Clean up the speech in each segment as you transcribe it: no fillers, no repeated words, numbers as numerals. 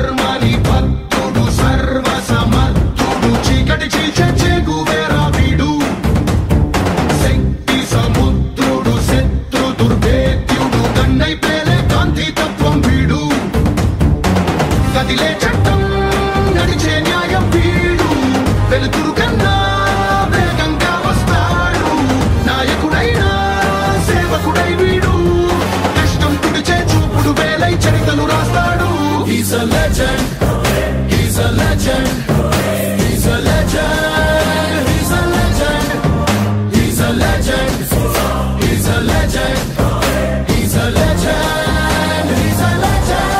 ధర్మని భక్తుడు సర్వ సమర్థుడు చీకటి చీల్చే చేగువేరా వీడు శక్తి సముద్రుడు శత్రు దుర్భేద్యుడు కన్నై పేలే కాంతి తత్వం వీడు కదిలే చట్టం నడిచే న్యాయం వీడు వెలుతురు కన్నా వేగంగా వస్తాడు నాయకుడైనా సేవకుడై వీడు కష్టం తుడిచే చూపుడు వేలై చరితలు రాస్తాడు. He's a legend, he's a legend, he's a legend, he's a legend, he's a legend, he's a legend, he's a legend, he's a legend.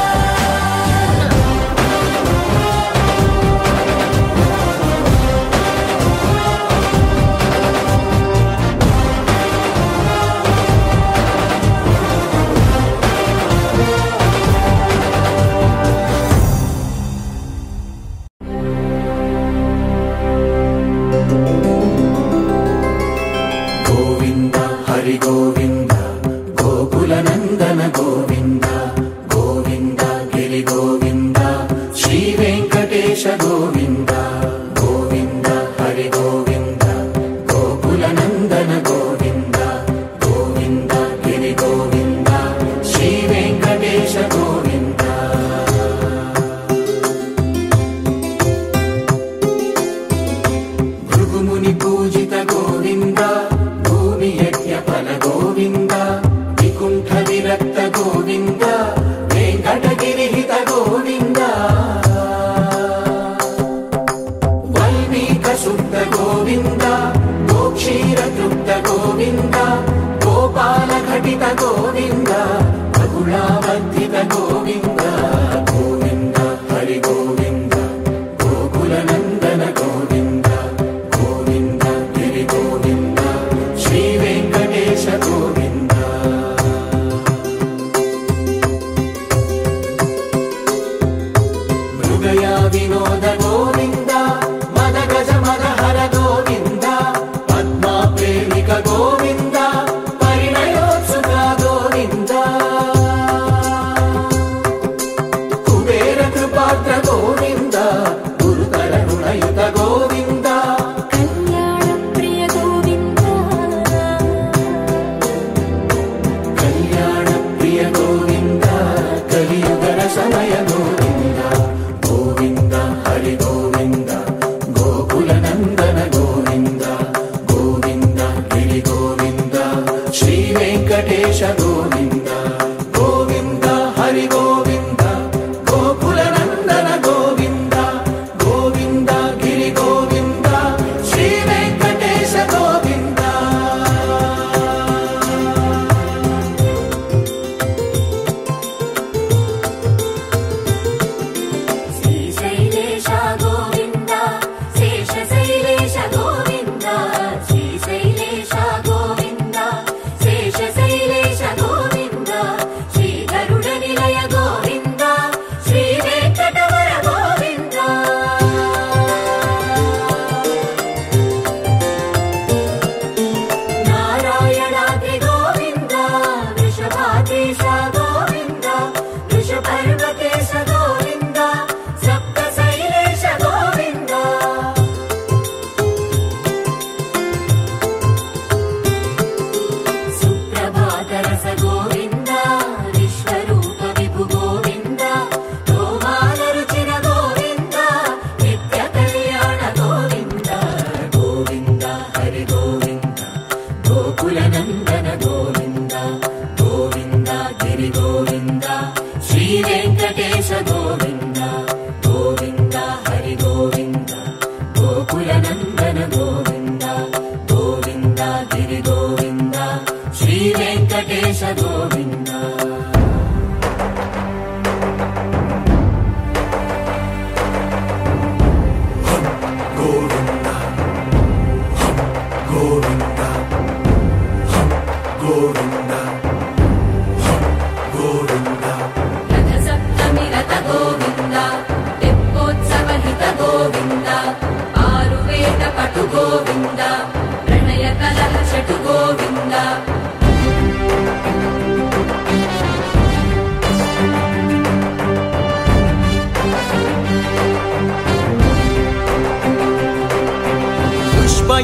Govinda Hari Govinda Gokula నందన గోవింద గోవింద గిరి గోవింద శ్రీ వెంకటేశ గోవింద గోవింద హరి గోవింద గోకుల నందన గోవింద గోవింద గిరి గోవింద శ్రీ వెంకటేశ గోవింద భృగుముని పూజిత గోవింద భూమి యజ్ఞ ఫల గోవింద వికుంఠ విరక్త గోవింద వెంకటగిరిహిత గోవింద వల్మీక శుద్ధ గోవింద గోక్షీర తృప్త గోవింద గోపాల ఘటిత గోవింద బహుళావర్ధిత గోవింద గోవింద హరి గోవింద గోకుల నందన గోవింద గోవింద గిరి గోవింద శ్రీ వెంకటేశ గోవింద మృగయ వినోద గోవింద మద గజ మద హర గోవింద పద్మా ప్రేమిక గోవింద పరిణయోత్సుక గోవింద కుబేర కృపాత్ర గోవింద గురుతర రుణయుత గోవింద కళ్యాణ ప్రియ గోవింద కళ్యాణ ప్రియ గోవింద కలియుగ రసమయ గోవింద గోవింద హరి గోవింద గోకుల నందన గోవింద గోవింద గిరి గోవింద శ్రీ వెంకటేశ గోవింద గోవింద హరి గోవింద గోకుల నందన గోవింద గోవింద గిరి గోవింద శ్రీ వెంకటేశ గోవింద శ్రీశైలేశ గోవింద శేషశైలేశ గోవింద శ్రీశైలేశ గోవింద శేషశైలేశ గోవింద శ్రీధరుడ నిలయ గోవింద శ్రీ వెంకటవర గోవింద నారాయణాద్రి గోవింద వృషభాదేశ గోవింద వృషపర్వతేశ గోవింద సప్తశైలేశ గోవింద సుప్రభాతరస గోవింద విశ్వరూప విభు గోవింద గోమాల రుచిర గోవింద నిత్య కళ్యాణ గోవింద గోవింద హరి గోవింద గోకుల నందన గోవింద గోవింద గిరి గోవింద శ్రీ వెంకటేశ గోవింద గోవింద హరి గోవింద గోకుల నందన గోవింద గోవింద గిరి గోవింద శ్రీ వెంకటేశ గోవింద గోవింద గోవింద గోవింద గోవింద రథ సప్తమి రథ గోవింద తెప్పోత్సవ హిత గోవింద ఆరువేద పటు గోవింద ప్రణయ కలహ షటు గోవింద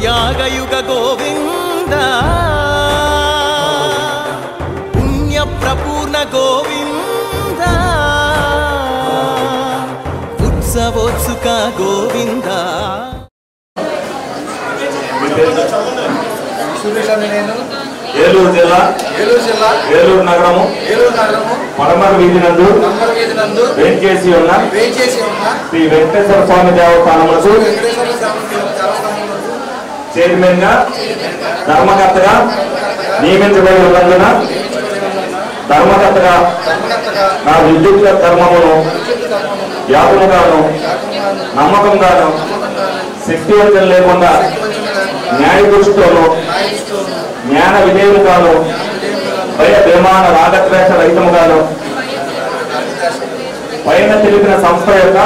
యాగయుగ గోవింద పుణ్య ప్రపూర్ణ గోవింద ఉత్సవోత్సుక గోవింద. ఏలూరు జిల్లా ఏలూరు నగరము పడమర వీధి నందు వేంచేసి ఉన్న శ్రీ వెంకటేశ్వర స్వామి దేవస్థానములకు చైర్మన్ గా ధర్మకర్తగా నియమించబడి ఉన్నందున ధర్మకర్తగా నా విద్యుత్ ధర్మమును వ్యాపముగాను నమ్మకంగాను శక్తివంతం లేకుండా న్యాయ దృష్టితోనూ జ్ఞాన విధేయులుగాను భయ విమాన రాగద్వేష రహితముగాను పైన తెలిపిన సంస్థ యొక్క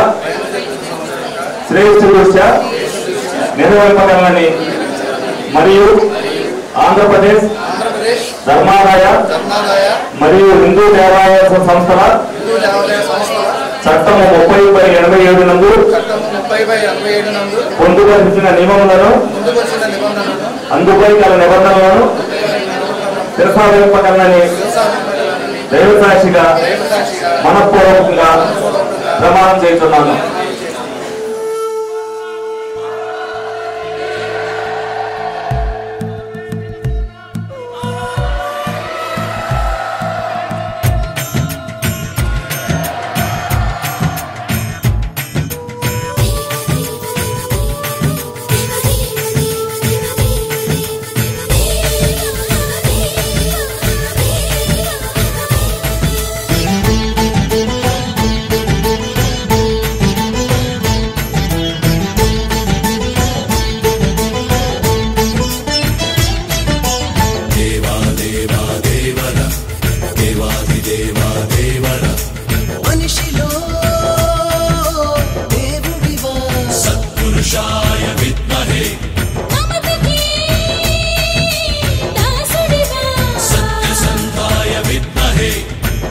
శ్రేయస్సు దృష్ట్యా నిర్వహింపగలనని మరియు ఆంధ్రప్రదేశ్ ధర్మాదాయ మరియు హిందూ దేవాలయ సంస్థల చట్టము 30/87 నందు పొందుపరిచిన నియమములను అందుపై గల నిబంధనలను శిరసావహింపగలనని దైవసాక్షిగా మనఃపూర్వకంగా ప్రమాణం చేస్తున్నాను.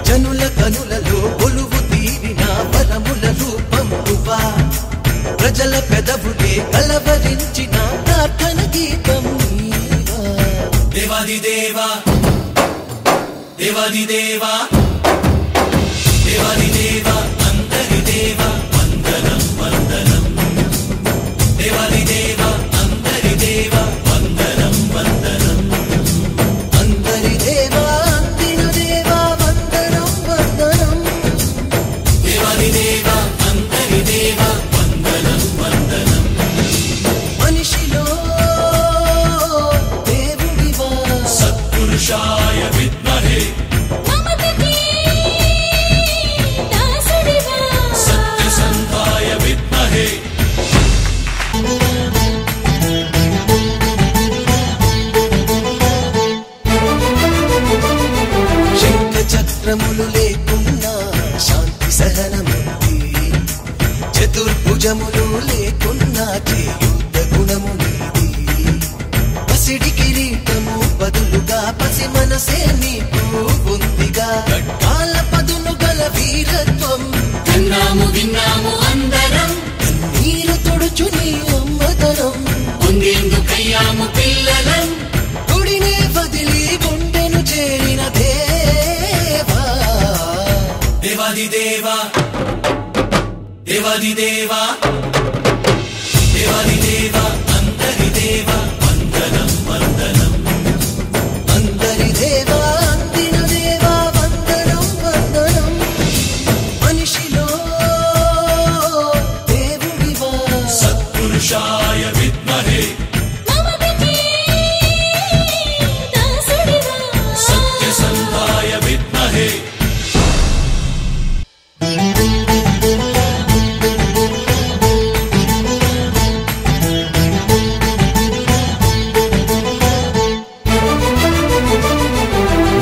జనుల కనులలో కొలువు తీరిన వరముల రూపంబువా ప్రజల పెదవులే కలవరించిన ప్రార్థన గీతం నీవా. దేవాది దేవా దేవాది దేవా దేవాది దేవా అందరి దేవా వందనం వందనం. దేవాది దేవా అందరి దేవా వందనం వందనం. అందరి దేవా అందిన దేవా వందనం వందనం. దేవాది దేవా అందరి దేవా వందనం వందనం. మనిషిలో దేవుడివా సత్పురుషాయ విద్మహే సత్యసంధాయ విద్మహే. శంఖ చక్రములు లేకున్నా శాంతి సహనముంది, చతుర్భుజములు లేకున్నా చేయుద్ధ గుణము నీది. పసిడి కిరీటము బదులుగా పసి మనసే నీకు ఉందిగా, ఖడ్గాల పదును గల వీరత్వం కన్నాము విన్నాము అందరం, నీరు తొడుచు నీ అమ్మతనం. పొందేందుకయ్యాము పిల్లలం, గుడినే వదిలి గుండెను చేరిన దేవా. దేవాది దేవా దేవాది దేవా దేవాది దేవా అందరి దేవా వందనం వందనం. అందరి దేవా అందిన దేవా వందనం వందనం. మనిషిలో దేవుడివా సత్పురుషాయ విద్మహే సత్యసంధాయ విద్మహే.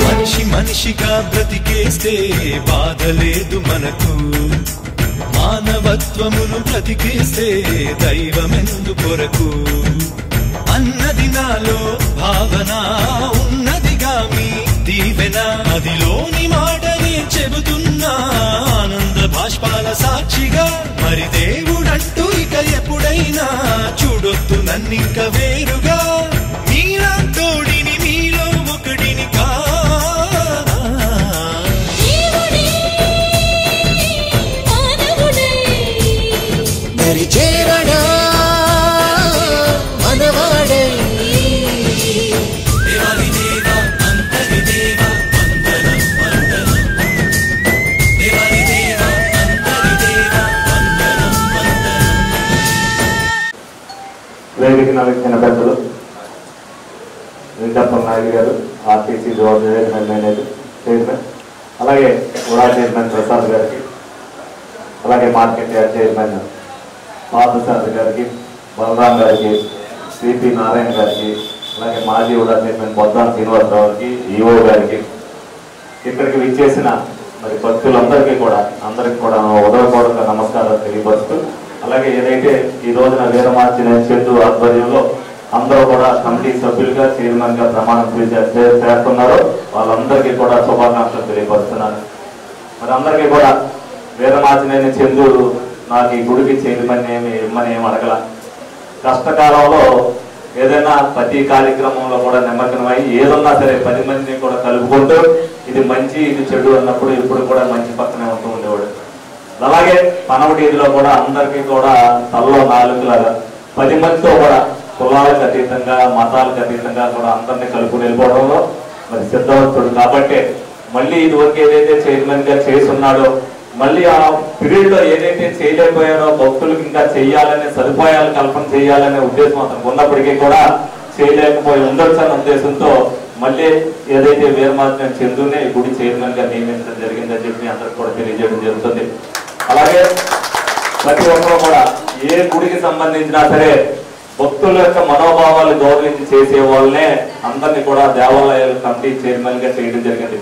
మనిషి మనిషిగా బ్రతికేస్తే బాధ లేదు మనకు, మానవత్వమును బ్రతికేస్తే దైవమెందు కొరకు. అన్నది నాలో భావన ఉన్నదిగా మీ దీవెన, అదిలోని మాటని చెబుతున్నా ఆనంద బాష్పాల సాక్షిగా. మరి దేవుడంటూ ఇక ఎప్పుడైనా చూడొద్దు నన్నింక వేరుగా మీలా తోడిని మీలో ఒకడిని చేరడా మనవాడే దేవాది దేవా అంతరి దేవా వందనం వందనం దేవాది దేవా అంతరి దేవా వందనం వందనం. వేదిక నలిచిన పెద్దలు వెంకటప్ప నాయుడు గారు ఆర్టీసీ మేనేజర్ చైర్మన్, అలాగే ఉడా చైర్మన్ ప్రసాద్ గారికి, అలాగే మార్కెట్ యార్డ్ చైర్మన్ పార్థసారథి గారికి, బలరాం గారికి, సిపి నారాయణ గారికి, అలాగే మాజీ ఉడా చైర్మన్ బొద్దాం శ్రీనివాసరావు గారికి, ఈఓ గారికి, ఇక్కడికి విచ్చేసిన మరి భక్తులందరికీ కూడా ఉదయపూర్వక నమస్కారాలు తెలియపరుస్తూ, అలాగే ఏదైతే ఈ రోజున వీరమార్చిన చెట్టు ఆధ్వర్యంలో అందరూ కూడా కమిటీ సభ్యులుగా చైర్మన్ గా ప్రమాణం చేస్తున్నారో వాళ్ళందరికీ కూడా శుభాకాంక్షలు తెలియపరుస్తున్నాను. మరి అందరికీ కూడా వీరమార్చిన చంద్రుడు నాకు ఈ గుడికి చైర్మన్ ఇమ్మని ఏమి అడగల. కష్టకాలంలో ఏదైనా ప్రతి కార్యక్రమంలో కూడా నిమగ్నమై ఏదన్నా సరే 10 మందిని కూడా కలుపుకుంటూ ఇది మంచి ఇది చెడు అన్నప్పుడు ఇప్పుడు కూడా మంచి పక్కనే ఉంటూ ఉండేవాడు. అలాగే పనవటీదిలో కూడా అందరికీ కూడా తలలో నాలుగులాగా 10 మందితో కూడా కులాలకు అతీతంగా మతాలకు అతీతంగా కూడా అందరినీ కలుపుకుని వెళ్ళిపోవడంలో మరి సిద్ధవస్తుడు. కాబట్టి మళ్ళీ ఇదివరకు ఏదైతే చైర్మన్ గా చేసి ఉన్నాడో మళ్ళీ ఆ పీరియడ్ లో ఏదైతే చేయలేకపోయాడో భక్తులకు ఇంకా చేయాలనే సదుపాయాలు కల్పన చేయాలనే ఉద్దేశం అతనికి ఉన్నప్పటికీ కూడా చేయలేకపోయి ఉండొచ్చు అన్న ఉద్దేశంతో మళ్ళీ ఏదైతే వీరమార్చిన చంద్రునే గుడి చైర్మన్ గా నియమించడం జరిగిందని చెప్పి అందరికి కూడా తెలియజేయడం జరుగుతుంది. అలాగే ప్రతి ఒక్కరు కూడా ఏ గుడికి సంబంధించినా సరే భక్తుల యొక్క మనోభావాలు గౌరవించి చేసే వాళ్ళనే అందరినీ కూడా దేవాలయాల కమిటీ చైర్మన్ గా చేయడం జరిగింది.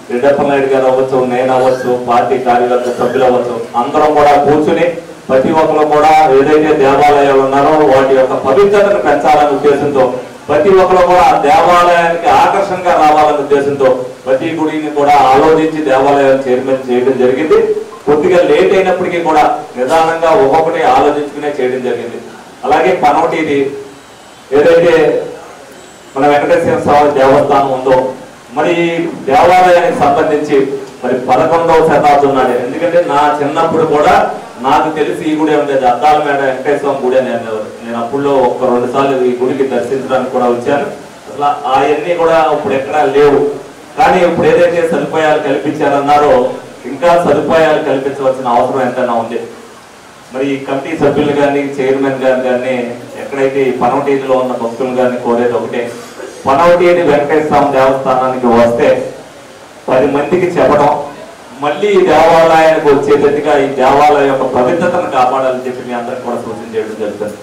రెడ్డప్ప నాయుడు గారు అవ్వచ్చు, నేను అవ్వచ్చు, పార్టీ కార్యవర్గ సభ్యులు అవ్వచ్చు, అందరం కూడా కూర్చుని ప్రతి ఒక్కరు కూడా ఏదైతే దేవాలయాలు ఉన్నారో వాటి యొక్క పవిత్రతను పెంచాలనే ఉద్దేశంతో ప్రతి ఒక్కరు కూడా దేవాలయానికి ఆకర్షణగా రావాలనే ఉద్దేశంతో ప్రతి గుడిని కూడా ఆలోచించి దేవాలయాలు చైర్మన్ చేయడం జరిగింది. కొద్దిగా లేట్ అయినప్పటికీ కూడా నిదానంగా ఒక్కొక్కటి ఆలోచించుకునే చేయడం జరిగింది. అలాగే పనవటీది ఏదైతే మన వెంకటేశ్వర స్వామి దేవస్థానం ఉందో మరి దేవాలయానికి సంబంధించి మరి 11వ శతాబ్దం నాడే, ఎందుకంటే నా చిన్నప్పుడు కూడా నాకు తెలిసి ఈ గుడి ఉండేది అద్దాల మేడ వెంకటేశ్వర గుడి అని అనేవారు. నేను అప్పుడులో 1-2 సార్లు ఈ గుడికి దర్శించడానికి కూడా వచ్చాను. అసలు అవన్నీ కూడా ఇప్పుడు ఎక్కడా లేవు. కానీ ఇప్పుడు ఏదైతే సదుపాయాలు కల్పించారన్నారో ఇంకా సదుపాయాలు కల్పించవలసిన అవసరం ఎంతైనా ఉంది. మరి ఈ కమిటీ సభ్యులు కానీ చైర్మన్ గారు కానీ ఎక్కడైతే ఈ పనవటీలో ఉన్న భక్తులు కానీ కోరేది ఒకటే, పనవటీని వెంకటేశ్వర దేవస్థానానికి వస్తే 10 మందికి చెప్పడం, మళ్ళీ ఈ దేవాలయానికి వచ్చేటట్టుగా ఈ దేవాలయం యొక్క పవిత్రతను కాపాడాలని చెప్పి మీ అందరికి కూడా సూచన చేయడం జరుగుతుంది.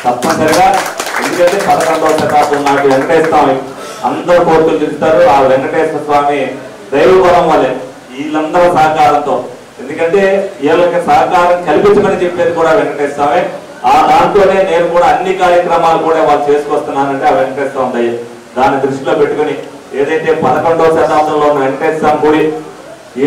తప్పనిసరిగా ఎందుకంటే 11వ శతాబ్దం నాటి వెంకటేశ్వర స్వామి అందరూ కోరికలు తీరుస్తారు. ఆ వెంకటేశ్వర స్వామి దైవబలం వల్లే వీళ్ళందరూ సహకారంతో, ఎందుకంటే వీళ్ళకి సహకారం కల్పించమని చెప్పేది కూడా వెంకటేశ్వర స్వామి. ఆ దాంట్లోనే నేను కూడా అన్ని కార్యక్రమాలు కూడా వాళ్ళు చేసుకొస్తున్నానంటే ఆ వెంకటేశ్వర స్వామి దయ. దాన్ని దృష్టిలో పెట్టుకుని ఏదైతే 11వ శతాబ్దంలో ఉన్న వెంకటేశ్వర స్వామి గుడి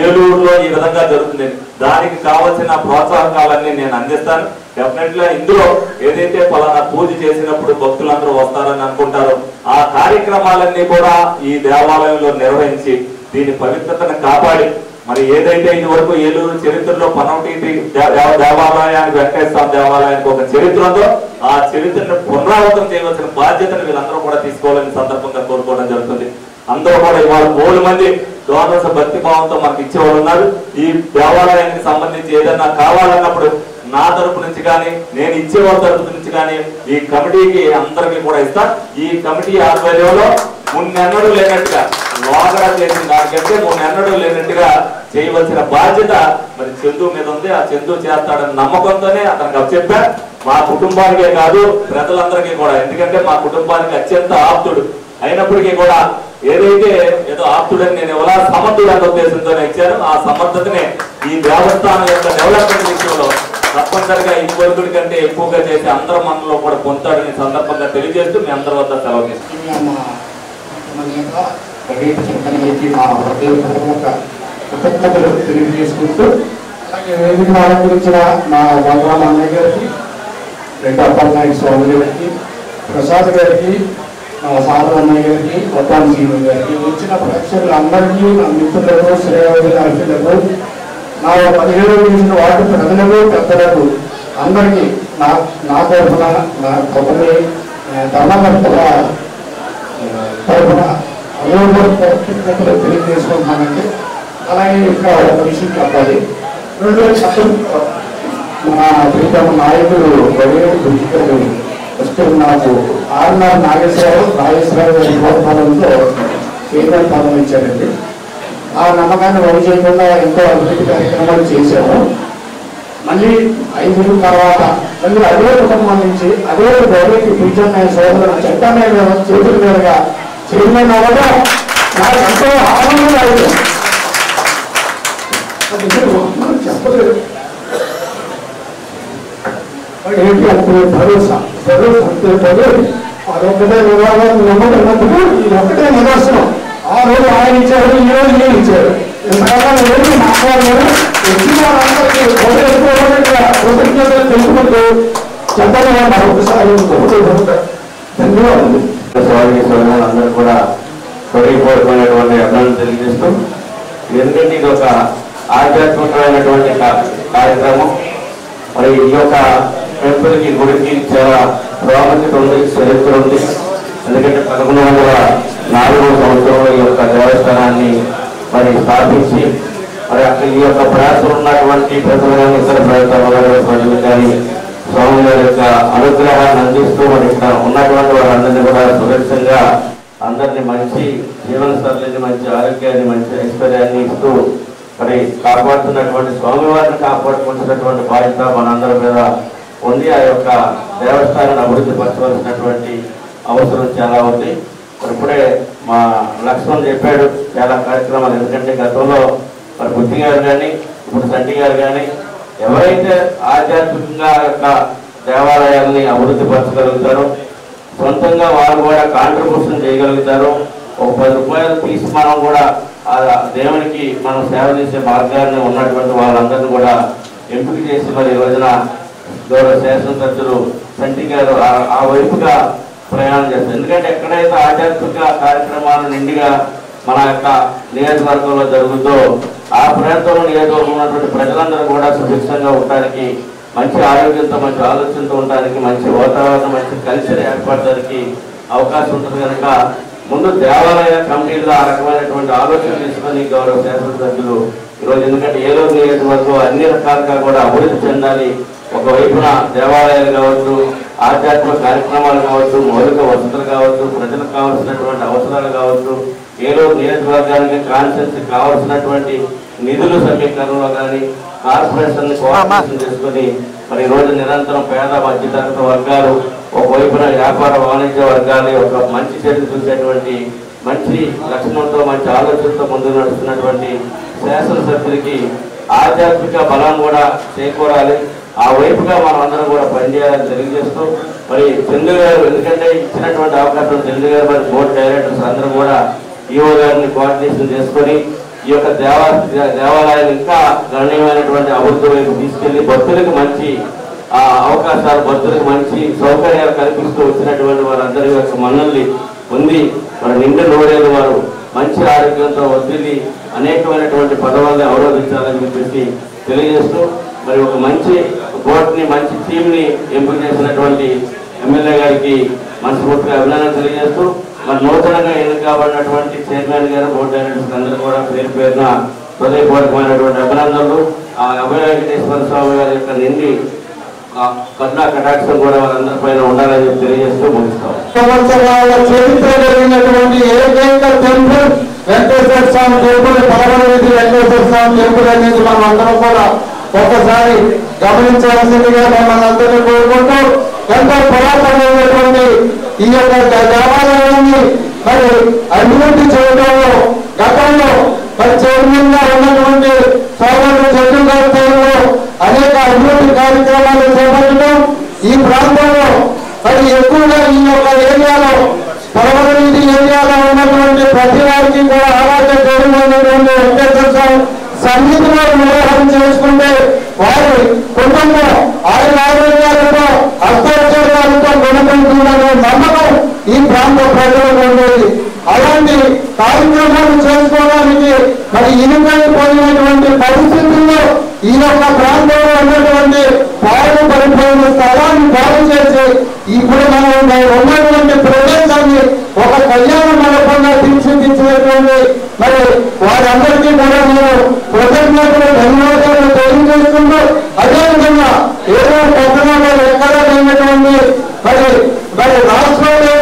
ఏలూరులో ఈ విధంగా జరుగుతుంది, దానికి కావలసిన ప్రోత్సాహకాలన్నీ నేను అందిస్తాను. డెఫినెట్గా ఇందులో ఏదైతే పలానా పూజ చేసినప్పుడు భక్తులందరూ వస్తారని అనుకుంటారో ఆ కార్యక్రమాలన్నీ కూడా ఈ దేవాలయంలో నిర్వహించి దీని పవిత్రతను కాపాడి మరి ఏదైతే ఇది వరకు ఏలూరు చరిత్రలో పనవటీటి దేవాలయానికి వెంకటేశ్వర దేవాలయానికి ఒక చరిత్ర ఉందో ఆ చరిత్రను పునరావృతం చేయవలసిన బాధ్యతను వీళ్ళందరూ కూడా తీసుకోవాలని సందర్భంగా కోరుకోవడం జరుగుతుంది. అందరూ కూడా ఇవాళ 3 మంది డోనర్స్ భక్తి భావంతో మనకి ఇచ్చేవాళ్ళు ఉన్నారు. ఈ దేవాలయానికి సంబంధించి ఏదైనా కావాలన్నప్పుడు నా తరపు నుంచి కానీ నేను ఇచ్చేవాళ్ళ తరపు నుంచి కానీ ఈ కమిటీకి అందరికీ కూడా ఇస్తా. ఈ కమిటీ ఆధ్వర్యంలో మున్నెన్నడూ లేనట్టుగా లోగడ చేసిన దానికంటే మున్నెన్నడూ లేనట్టుగా చేయవలసిన బాధ్యత మరి చందు మీద ఉంది. ఆ చందు చేస్తాడని నమ్మకంతోనే అతనికి చెప్పా. మా కుటుంబానికే కాదు ప్రజలందరికీ కూడా, ఎందుకంటే మా కుటుంబానికి అత్యంత ఆప్తుడు అయినప్పటికీ కూడా ఏదైతే ఏదో ఆప్తుడని నేను ఎవరా సమర్థుడు అన్న ఉద్దేశంతోనే ఇచ్చాను. ఆ సమర్థతనే ఈ దేవస్థానం యొక్క డెవలప్మెంట్ విషయంలో తప్పనిసరిగా ఈ కోరికడి కంటే ఎక్కువగా చేసి అందరం మనలో కూడా పొందుతాడని సందర్భంగా తెలియజేస్తూ మీ అందరి వద్ద సెలవు తీసుకుంటున్నాను. తెలియజేసుకుంటూ అలాగే వేదికను అలంకరించిన మా బలరాం అన్నయ్య గారికి, రెడ్డప్ప నాయుడు స్వామి గారికి, ప్రసాద్ గారికి, మా సాధన అన్నయ్య గారికి, కొత్తాన్ సీను గారికి, వచ్చిన ప్రేక్షకులందరికీ, నా మిత్రులకు, శ్రేయోభిలాషులకు, నా 17 నిమిషాల వార్డు ప్రజలకు, పెద్దలకు అందరికీ నా తరఫున, నా కొబ్బరి ధర్మకర్తల తరఫున కృతజ్ఞతలు తెలియజేసుకుంటున్నానండి. అలాగే ఇంకా ఒక విషయం చెప్పాలి. 2000 మా ప్రీతమ నాయకులు ఫస్ట్ నాకు ఆర్ఆర్ నాగేశ్వరరావు గారి ప్రోత్సాహంతో చైర్మన్ పదం ఇచ్చారండి. ఆ నమ్మకాన్ని వరి చేయకుండా ఎంతో అభివృద్ధి కార్యక్రమాలు చేశాము. మళ్ళీ 5 రోజుల తర్వాత మళ్ళీ అదే కుటుంబం నుంచి అదే గౌరవకి పిలిచిన సోదరులు చట్టాన్ని చేతుల మీదుగా చైర్మన్ అవ్వడం నాకు ఎంతో ఆనందంగా అయింది. చెప్పలేదు ఏంటి అంటే భరోసా అంటే అదొక్కటే వివాదం నమ్మకన్నప్పుడు ఇది ఒక్కటే నిదర్శనం. ఆ రోజు ఆయన ఇచ్చారు, ఈ రోజు నేను ఇచ్చారు. ఏంటి మాట్లాడలేదు వచ్చిన వాళ్ళందరికీ కృతజ్ఞతలు తెలుసుకుంటూ చెప్పడం మరొకసారి ధన్యవాదాలు. అందరూ కూడా హృదయపూర్వకమైనటువంటి అభినందనలు తెలియజేస్తూ, ఎందుకంటే ఇది ఒక ఆధ్యాత్మికమైనటువంటి కార్యక్రమం. మరి ఈ యొక్క టెంపుల్కి గుడికి చాలా ప్రాముఖ్యత ఉంది, చరిత్ర ఉంది. ఎందుకంటే 1104వ సంవత్సరంలో ఈ యొక్క దేవస్థానాన్ని మరి స్థాపించి మరి అక్కడ ఈ యొక్క ప్రాంతంలో ఉన్నటువంటి ప్రజలు కానీ ఇతర ప్రాంతాల ప్రజలు కానీ స్వామి గారి యొక్క అనుగ్రహాన్ని అందిస్తూ మరి ఇక్కడ ఉన్నటువంటి వాళ్ళందరినీ కూడా సురక్షంగా అందరినీ మంచి జీవన స్థలాన్ని, మంచి ఆరోగ్యాన్ని, మంచి ఐశ్వర్యాన్ని ఇస్తూ మరి కాపాడుతున్నటువంటి స్వామివారిని కాపాడుకుంటున్నటువంటి బాధ్యత మనందరి మీద ఉంది. ఆ యొక్క దేవస్థానాన్ని అభివృద్ధి పరచవలసినటువంటి అవసరం చాలా ఉంది. ఇప్పుడే మా లక్ష్మణ్ చెప్పాడు చాలా కార్యక్రమాలు. ఎందుకంటే గతంలో మరి బుద్ధి గారు కానీ ఇప్పుడు సంటి గారు కానీ ఎవరైతే ఆధ్యాత్మికంగా యొక్క దేవాలయాల్ని అభివృద్ధి పరచగలుగుతారో, సొంతంగా వారు కూడా కాంట్రిబ్యూషన్ చేయగలుగుతారో, ఒక 10 రూపాయలు తీసి మనం కూడా ఆ దేవునికి మనం సేవ చేసే మార్గాన్ని ఉన్నటువంటి వాళ్ళందరినీ కూడా ఎంపిక చేసి మరి ఈ రోజున గౌరవ శాసనసభ్యులు సంటి గారు ఆ వైపుగా ప్రయాణం చేస్తారు. ఎందుకంటే ఎక్కడైతే ఆధ్యాత్మిక కార్యక్రమాలు నిండిగా మన యొక్క నియోజకవర్గంలో జరుగుతూ ఆ ప్రాంతంలో నియోజకవర్గంలో ఉన్నటువంటి ప్రజలందరూ కూడా సుభిక్షంగా ఉండడానికి, మంచి ఆరోగ్యంతో, మంచి ఆలోచనతో ఉండడానికి, మంచి వాతావరణం, మంచి కల్చర్ ఏర్పడడానికి అవకాశం ఉంటుంది. కనుక ముందు దేవాలయ కమిటీలో ఆ రకమైనటువంటి ఆలోచన తీసుకొని గౌరవ శాసనసభ్యులు ఈరోజు, ఎందుకంటే ఏలూరు నియోజకవర్గం అన్ని రకాలుగా కూడా అభివృద్ధి చెందాలి. ఒకవైపున దేవాలయాలు కావచ్చు, ఆధ్యాత్మిక కార్యక్రమాలు కావచ్చు, మౌలిక వసతులు కావచ్చు, ప్రజలకు కావాల్సినటువంటి అవసరాలు కావచ్చు, ఏలూరు నియోజకవర్గానికి కాన్స్టిట్యూన్సీ కావాల్సినటువంటి నిధుల సమీకరణలో కానీ కార్పొరేషన్ కోఆర్డినేషన్ చేసుకుని మరి ఈరోజు నిరంతరం పేద మధ్యతరగతి వర్గాలు, ఒకవైపున వ్యాపార వాణిజ్య వర్గాలు ఒక మంచి చెడు చూసేటువంటి మంచి లక్షణంతో, మంచి ఆలోచనతో ముందుకు నడుస్తున్నటువంటి శాసనసభ్యులకి ఆధ్యాత్మిక బలం కూడా చేకూరాలి. ఆ వైపుగా మనం అందరం కూడా పనిచేయాలని తెలియజేస్తూ మరి చంద్రు గారు, ఎందుకంటే ఇచ్చినటువంటి అవకాశం చంద్రు గారు మరి బోర్డు డైరెక్టర్స్ అందరూ కూడా ఈఓ గారిని కోఆర్డినేషన్ చేసుకొని ఈ యొక్క దేవాలయాన్ని ఇంకా గణనీయమైనటువంటి అభివృద్ధి వైపు తీసుకెళ్లి భక్తులకు మంచి అవకాశాలు, భక్తులకు మంచి సౌకర్యాలు కల్పిస్తూ వచ్చినటువంటి వారందరి యొక్క మన్నల్ని పొంది మరి నిండు నూరేళ్ళు వారు మంచి ఆరోగ్యంతో వదిలి అనేకమైనటువంటి పదవుల్ని అవరోధించాలని చెప్పేసి తెలియజేస్తూ మరి ఒక మంచి బోర్డుని, మంచి టీంని ఎంపిక చేసినటువంటి ఎమ్మెల్యే గారికి మనస్ఫూర్తిగా అభినందనలు తెలియజేస్తూ మరి నూతనంగా ఎన్నిక కాబడినటువంటి చైర్మన్ గారు, బోర్డు డైరెక్టర్స్ అందరూ కూడా పేరు పేరున హృదయపూర్వకమైనటువంటి అభినందనలు. ఆ అభయ వెంకటేశ్వర స్వామి గారి యొక్క నిండి కరుణా కటాక్షం కూడా వారందరిపైన ఉండాలని చెప్పి తెలియజేస్తూ ముగిస్తాం. సంవత్సరాల చరిత్ర కలిగినటువంటి ఏకైక టెంపుల్ వెంకటేశ్వర స్వామి టెంపుల్, 11 వెంకటేశ్వర స్వామి టెంపుల్ అనేది మనం అందరం కూడా ఒక్కసారి గమనించవలసిందిగా మిమ్మల్ని అందరినీ కోరుకుంటూ, ఎంతో పురాతనమైనటువంటి ఈ యొక్క దేవాలయాన్ని మరి అభివృద్ధి చేయడంలో గతంలో మరి చైర్మన్ గా ఉన్నటువంటి సోదరుడు చంద్రు గారిలో అనేక అభివృద్ధి కార్యక్రమాలు చేపట్టడం, ఈ ప్రాంతంలో మరి ఎక్కువగా ఈ యొక్క ఏరియాలో 11 ఏరియాలో ఉన్నటువంటి ప్రతి వారికి కూడా ఆరాధ్య దేవుడైనటువంటి వెంకటేశ్వర స్వామి సన్నిధిలో నిర్వహణ చేసుకుంటే వారి కుటుంబం ఆరోగ్యాలతో అష్టోత్తరాలతో గుణపడుతుందనే నమ్మకం కార్యక్రమాలు చేసుకోవడానికి మరి ఇనుకైపోయినటువంటి పరిస్థితుల్లో ఈ యొక్క ప్రాంతంలో ఉన్నటువంటి పాలు పడిపోయిన స్థలాన్ని బాగు చేసి ఇప్పుడు మనం ఉన్నటువంటి ప్రదేశాన్ని ఒక కళ్యాణ మండపంగా తీర్చిదిద్దినటువంటి మరి వారందరికీ కూడా నేను కృతజ్ఞతలు ధన్యవాదాలు తెలియజేస్తుంటూ అదేవిధంగా ఏదో పట్టణంలో ఎక్కడా లేనటువంటి మరి రాష్ట్రంలో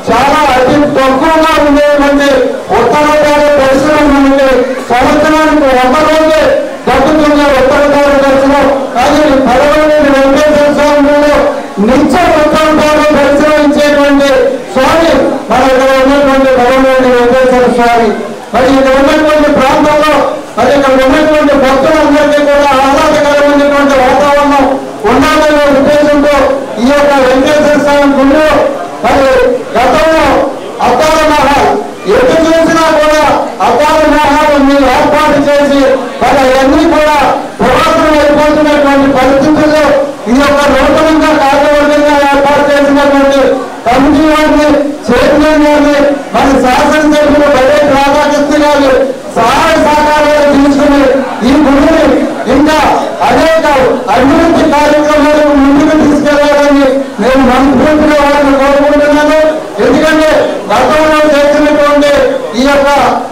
చాలా అతి తక్కువగా ఉండేటువంటి ఉత్తరాధార దర్శనం మనకి సంవత్సరానికి ఒకరోజే దక్కుతున్న ఉత్తరాధార దర్శనం. కానీ పదవనేని వెంకటేశ్వర స్వామిలో నిత్య ఉత్తరాధార దర్శనం ఇచ్చేటువంటి స్వామి మన ఇక్కడ ఉన్నటువంటి పదవనేని వెంకటేశ్వర స్వామి. మరి ఇక్కడ ఉన్నటువంటి ప్రాంతంలో మరి ఇక్కడ ఉన్నటువంటి భక్తులందరికీ కూడా ఆహ్లాదకరమైనటువంటి వాతావరణం ఉండాలనే ఉద్దేశంతో ఈ యొక్క వెంకటేశ్వర స్వామి గుడిలో మరి గతంలో అద్దాల మహల్ ఎటు చూసినా కూడా అద్దాల మహాలను ఏర్పాటు చేసి మరి అవన్నీ కూడా పురాతనం అయిపోతున్నటువంటి పరిస్థితుల్లో ఈ యొక్క నూతనంగా కార్యవర్గంగా ఏర్పాటు చేసినటువంటి కమిటీ వారిని చైర్మన్ గారిని మరి శాసనసభ్యులు బయట రాధాకృష్ణ గారు సహాయ సహకారాలు తీసుకుని ఈ గుడిని ఇంకా అనేక అభివృద్ధి కార్యక్రమాలకు ముందుకు తీసుకెళ్లాలని నేను మనస్ఫూర్తిగా వారిని కోరుకుంటున్నాను. ఎందుకంటే గతంలో చేసినటువంటి ఈ యొక్క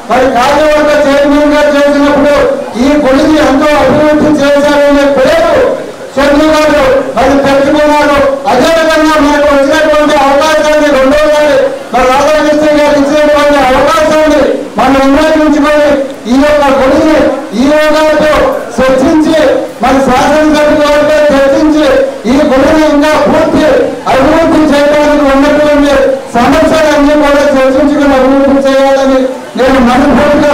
మరి కార్యవర్గ చైర్మన్ గా చేసినప్పుడు ఈ గుడిని ఎంతో అభివృద్ధి చేశారనే పేరు చంద్రు గారు మరి పెట్టుకున్నారు. అదేవిధంగా మనకు వచ్చినటువంటి అవకాశాన్ని రెండోసారి మరి రాధాకృష్ణ గారు ఇచ్చినటువంటి అవకాశాన్ని మనం వినియోగించుకొని ఈ యొక్క గుడిని ఈ రోజులతో చర్చించి మరి శాసనసభ్యులతో చర్చించి ఈ గుడిని ఇంకా పూర్తి అభివృద్ధి చేయడానికి ఉన్నటువంటి సమస్యలన్నీ కూడా చర్చించుకుని అభివృద్ధి చేయాలని నేను మనస్ఫూర్తిగా